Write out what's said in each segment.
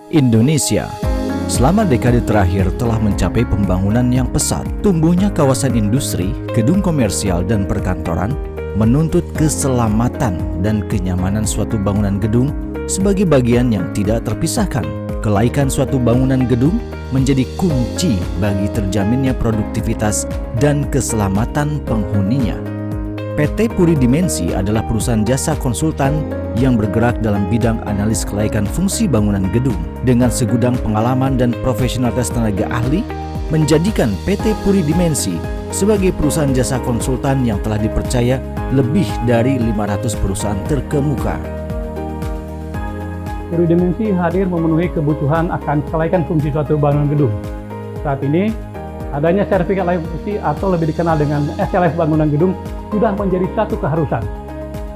Indonesia selama dekade terakhir telah mencapai pembangunan yang pesat. Tumbuhnya kawasan industri, gedung komersial, dan perkantoran menuntut keselamatan dan kenyamanan suatu bangunan gedung sebagai bagian yang tidak terpisahkan. Kelaikan suatu bangunan gedung menjadi kunci bagi terjaminnya produktivitas dan keselamatan penghuninya. PT Puri Dimensi adalah perusahaan jasa konsultan yang bergerak dalam bidang analis kelaikan fungsi bangunan gedung. Dengan segudang pengalaman dan profesionalitas tenaga ahli, menjadikan PT Puri Dimensi sebagai perusahaan jasa konsultan yang telah dipercaya lebih dari 500 perusahaan terkemuka. Puri Dimensi hadir memenuhi kebutuhan akan kelaikan fungsi suatu bangunan gedung. Saat ini, adanya sertifikat layak fungsi atau lebih dikenal dengan SLF bangunan gedung sudah menjadi satu keharusan.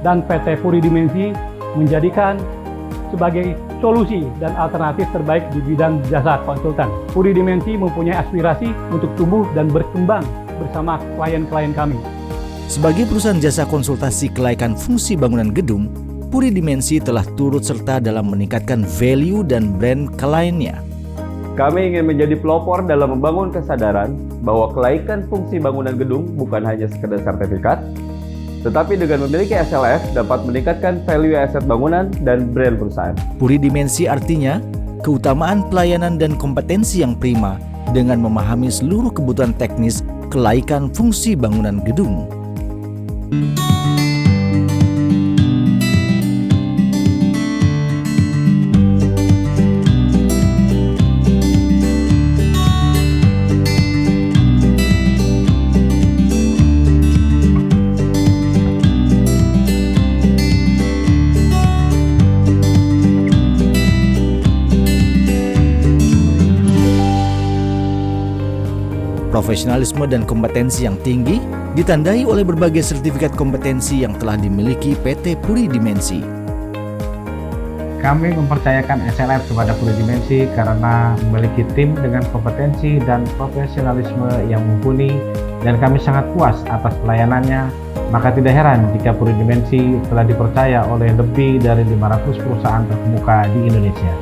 Dan PT Puri Dimensi menjadikan sebagai solusi dan alternatif terbaik di bidang jasa konsultan. Puri Dimensi mempunyai aspirasi untuk tumbuh dan berkembang bersama klien-klien kami. Sebagai perusahaan jasa konsultasi kelaikan fungsi bangunan gedung, Puri Dimensi telah turut serta dalam meningkatkan value dan brand kliennya. Kami ingin menjadi pelopor dalam membangun kesadaran bahwa kelaikan fungsi bangunan gedung bukan hanya sekedar sertifikat, tetapi dengan memiliki SLF dapat meningkatkan value aset bangunan dan brand perusahaan. Puri Dimensi artinya keutamaan pelayanan dan kompetensi yang prima dengan memahami seluruh kebutuhan teknis kelaikan fungsi bangunan gedung. Profesionalisme dan kompetensi yang tinggi ditandai oleh berbagai sertifikat kompetensi yang telah dimiliki PT Puri Dimensi. Kami mempercayakan SLF kepada Puri Dimensi karena memiliki tim dengan kompetensi dan profesionalisme yang mumpuni, dan kami sangat puas atas pelayanannya. Maka tidak heran jika Puri Dimensi telah dipercaya oleh lebih dari 500 perusahaan terkemuka di Indonesia.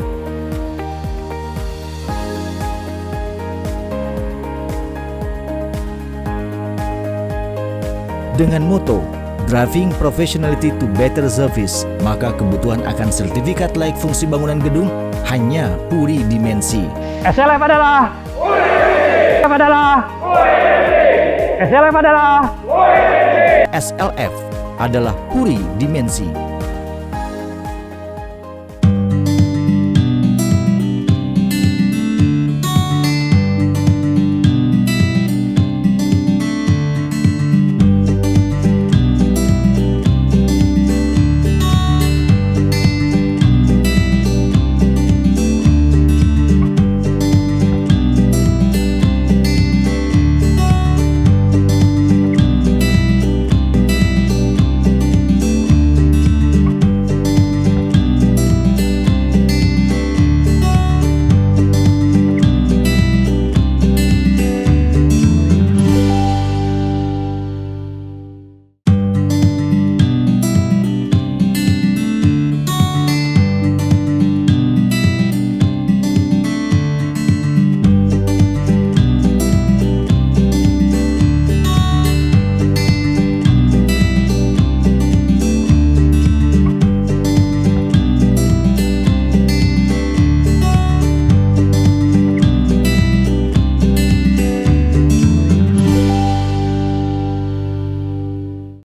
Dengan moto Driving Professionality to Better Service, maka kebutuhan akan sertifikat layak fungsi bangunan gedung hanya Puri Dimensi. SLF adalah SLF adalah SLF adalah SLF adalah Puri Dimensi.